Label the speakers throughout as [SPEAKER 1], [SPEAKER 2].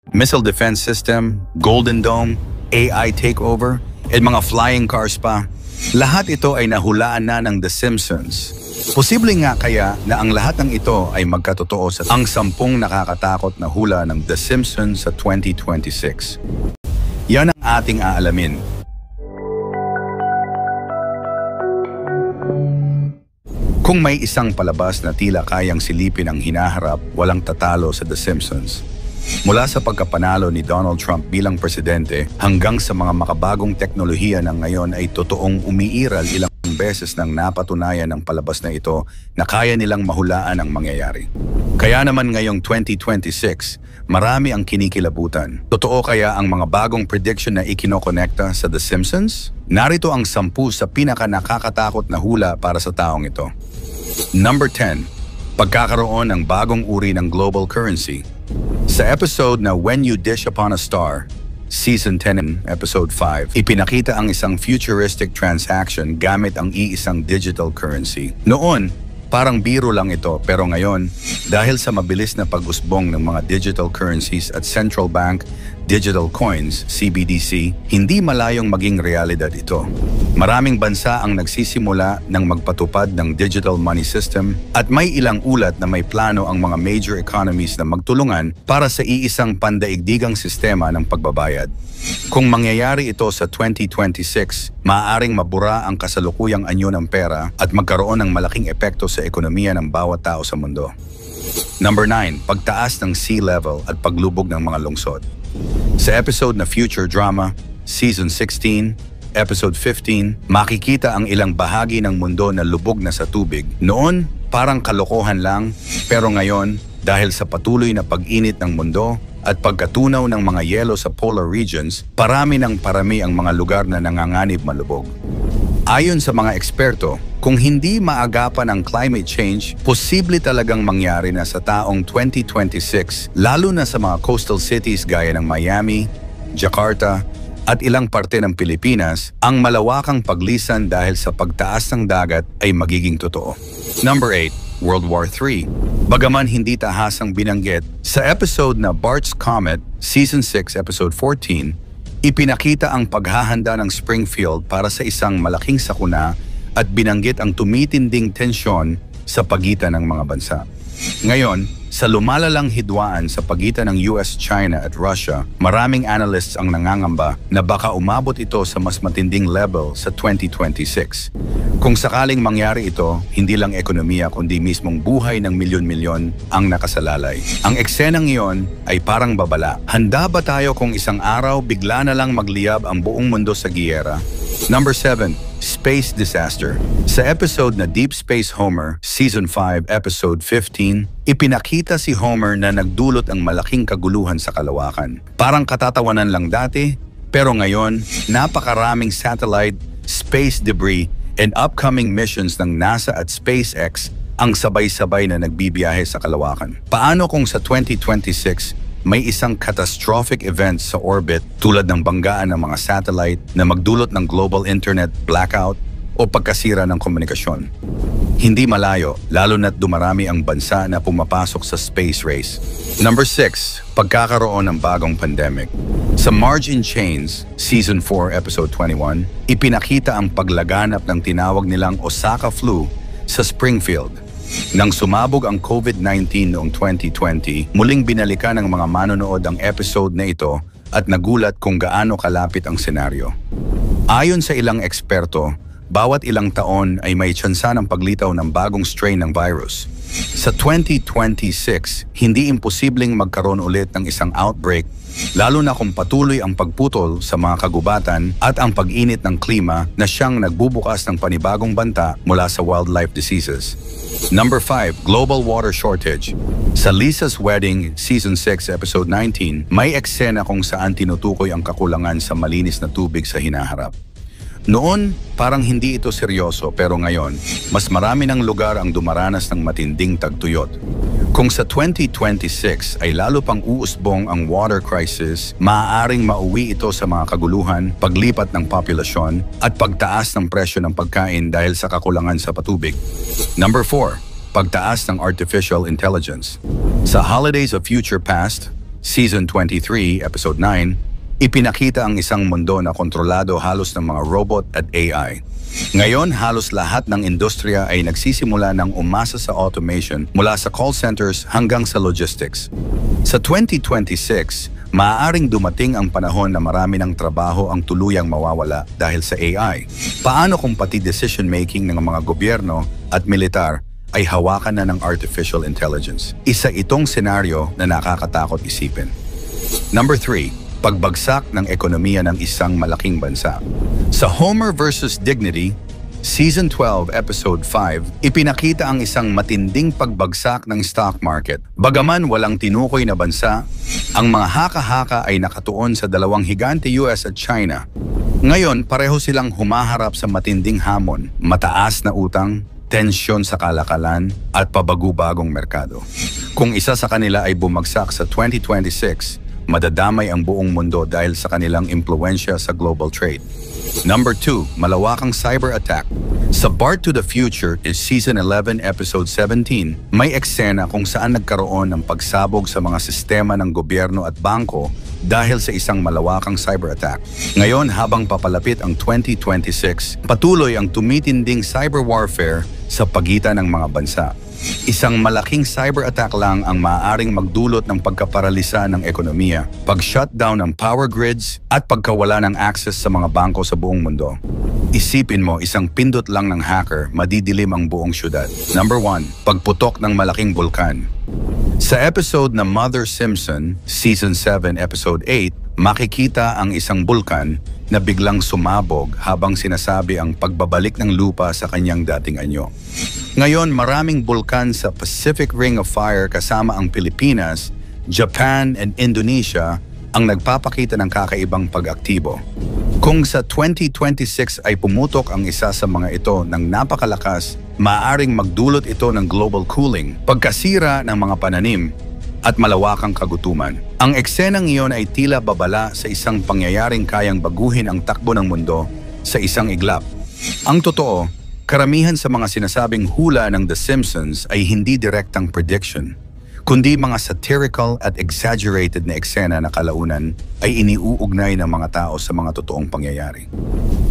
[SPEAKER 1] Missile defense system, Golden Dome, AI takeover, at mga flying cars pa. Lahat ito ay nahulaan na ng The Simpsons. Posible nga kaya na ang lahat ng ito ay magkatotoo sa ang 10 nakakatakot na hula ng The Simpsons sa 2026. Yan ang ating aalamin. Kung may isang palabas na tila kayang silipin ang hinaharap, walang tatalo sa The Simpsons. Mula sa pagkapanalo ni Donald Trump bilang presidente hanggang sa mga makabagong teknolohiya na ngayon ay totoong umiiral ilang beses nang napatunayan ng palabas na ito na kaya nilang mahulaan ang mangyayari. Kaya naman ngayong 2026, marami ang kinikilabutan. Totoo kaya ang mga bagong prediction na ikinokonekta sa The Simpsons? Narito ang 10 sa pinaka-nakakatakot na hula para sa taong ito. Number 10. Pagkakaroon ng bagong uri ng global currency. Sa episode na When You Dish Upon a Star, Season 10, Episode 5, ipinakita ang isang futuristic transaction gamit ang iisang digital currency. Noon, parang biro lang ito, pero ngayon, dahil sa mabilis na pag-usbong ng mga digital currencies at central bank digital coins, CBDC, hindi malayong maging realidad ito. Maraming bansa ang nagsisimula ng magpatupad ng digital money system at may ilang ulat na may plano ang mga major economies na magtulungan para sa iisang pandaigdigang sistema ng pagbabayad. Kung mangyayari ito sa 2026, maaaring mabura ang kasalukuyang anyo ng pera at magkaroon ng malaking epekto sa ekonomiya ng bawat tao sa mundo. Number 9. Pagtaas ng sea level at paglubog ng mga lungsod. Sa episode na Future Drama, Season 16, Episode 15, makikita ang ilang bahagi ng mundo na lubog na sa tubig. Noon, parang kalokohan lang, pero ngayon, dahil sa patuloy na pag-init ng mundo at pagkatunaw ng mga yelo sa polar regions, parami ang mga lugar na nanganganib malubog. Ayon sa mga eksperto, kung hindi maagapan ang climate change, posible talagang mangyari na sa taong 2026, lalo na sa mga coastal cities gaya ng Miami, Jakarta, at ilang parte ng Pilipinas, ang malawakang paglisan dahil sa pagtaas ng dagat ay magiging totoo. Number 8. World War III. Bagaman hindi tahasang binanggit, sa episode na Bart's Comet, Season 6, Episode 14, ipinakita ang paghahanda ng Springfield para sa isang malaking sakuna at binanggit ang tumitinding tensyon sa pagitan ng mga bansa. Ngayon, sa lumalalang hidwaan sa pagitan ng US, China at Russia, maraming analysts ang nangangamba na baka umabot ito sa mas matinding level sa 2026. Kung sakaling mangyari ito, hindi lang ekonomiya kundi mismong buhay ng milyon-milyon ang nakasalalay. Ang eksenang iyon ay parang babala. Handa ba tayo kung isang araw bigla na lang magliyab ang buong mundo sa giyera? Number 7. Space Disaster. Sa episode na Deep Space Homer, Season 5, Episode 15, ipinakita si Homer na nagdulot ang malaking kaguluhan sa kalawakan. Parang katatawanan lang dati, pero ngayon, napakaraming satellite, space debris, and upcoming missions ng NASA at SpaceX ang sabay-sabay na nagbibiyahe sa kalawakan. Paano kung sa 2026, may isang catastrophic event sa orbit tulad ng banggaan ng mga satellite na magdulot ng global internet blackout o pagkasira ng komunikasyon? Hindi malayo, lalo na't dumarami ang bansa na pumapasok sa space race. Number 6. Pagkakaroon ng bagong pandemic. Sa Marge in Chains, Season 4, Episode 21, ipinakita ang paglaganap ng tinawag nilang Osaka flu sa Springfield. Nang sumabog ang COVID-19 noong 2020, muling binalikan ng mga manonood ang episode na ito at nagulat kung gaano kalapit ang senaryo. Ayon sa ilang eksperto, bawat ilang taon ay may tsansa ng paglitaw ng bagong strain ng virus. Sa 2026, hindi imposibleng magkaroon ulit ng isang outbreak, lalo na kung patuloy ang pagputol sa mga kagubatan at ang pag-init ng klima na siyang nagbubukas ng panibagong banta mula sa wildlife diseases. Number 5. Global water shortage. Sa Lisa's Wedding, Season 6, Episode 19, may eksena kung saan tinutukoy ang kakulangan sa malinis na tubig sa hinaharap. Noon, parang hindi ito seryoso, pero ngayon, mas marami ng lugar ang dumaranas ng matinding tagtuyot. Kung sa 2026 ay lalo pang uusbong ang water crisis, maaaring mauwi ito sa mga kaguluhan, paglipat ng populasyon, at pagtaas ng presyo ng pagkain dahil sa kakulangan sa patubig. Number 4. Pagtaas ng artificial intelligence. Sa Holidays of Future Past, Season 23, Episode 9, ipinakita ang isang mundo na kontrolado halos ng mga robot at AI. Ngayon, halos lahat ng industriya ay nagsisimula ng umasa sa automation mula sa call centers hanggang sa logistics. Sa 2026, maaaring dumating ang panahon na marami ng trabaho ang tuluyang mawawala dahil sa AI. Paano kung pati decision-making ng mga gobyerno at militar ay hawakan na ng artificial intelligence? Isa itong senaryo na nakakatakot isipin. Number 3. Pagbagsak ng ekonomiya ng isang malaking bansa. Sa Homer vs. Dignity, Season 12, Episode 5, ipinakita ang isang matinding pagbagsak ng stock market. Bagaman walang tinukoy na bansa, ang mga haka-haka ay nakatuon sa dalawang higante US at China. Ngayon, pareho silang humaharap sa matinding hamon, mataas na utang, tensyon sa kalakalan, at pabago-bagong merkado. Kung isa sa kanila ay bumagsak sa 2026, madadamay ang buong mundo dahil sa kanilang impluensya sa global trade. Number 2, malawakang cyber attack. Sa Bart to the Future is Season 11, Episode 17, may eksena kung saan nagkaroon ng pagsabog sa mga sistema ng gobyerno at bangko dahil sa isang malawakang cyber attack. Ngayon, habang papalapit ang 2026, patuloy ang tumitinding cyber warfare sa pagitan ng mga bansa. Isang malaking cyber attack lang ang maaaring magdulot ng pagkaparalisa ng ekonomiya, pag-shutdown ng power grids, at pagkawala ng access sa mga bangko sa buong mundo. Isipin mo, isang pindot lang ng hacker, madidilim ang buong syudad. Number 1, pagputok ng malaking bulkan. Sa episode na Mother Simpson, Season 7, Episode 8, makikita ang isang bulkan na biglang sumabog habang sinasabi ang pagbabalik ng lupa sa kanyang dating anyo. Ngayon, maraming bulkan sa Pacific Ring of Fire kasama ang Pilipinas, Japan, and Indonesia ang nagpapakita ng kakaibang pag-aktibo. Kung sa 2026 ay pumutok ang isa sa mga ito ng napakalakas, maaaring magdulot ito ng global cooling, pagkasira ng mga pananim, at malawakang kagutuman. Ang eksenang iyon ay tila babala sa isang pangyayaring kayang baguhin ang takbo ng mundo sa isang iglap. Ang totoo, karamihan sa mga sinasabing hula ng The Simpsons ay hindi direktang prediction, kundi mga satirical at exaggerated na eksena na kalaunan ay iniuugnay ng mga tao sa mga totoong pangyayari.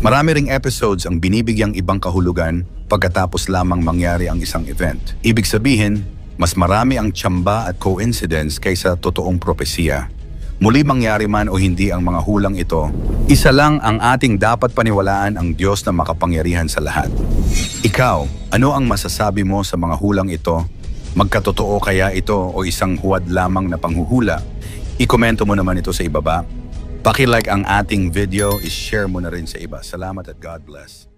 [SPEAKER 1] Marami ring episodes ang binibigyang ibang kahulugan pagkatapos lamang mangyari ang isang event. Ibig sabihin, mas marami ang tsamba at coincidence kaysa totoong propesiya. Muli mangyari man o hindi ang mga hulang ito, isa lang ang ating dapat paniwalaan, ang Diyos na makapangyarihan sa lahat. Ikaw, ano ang masasabi mo sa mga hulang ito? Magkatotoo kaya ito o isang huwad lamang na panghuhula? I-komento mo naman ito sa ibaba. Paki-like ang ating video, i-share mo na rin sa iba. Salamat at God bless.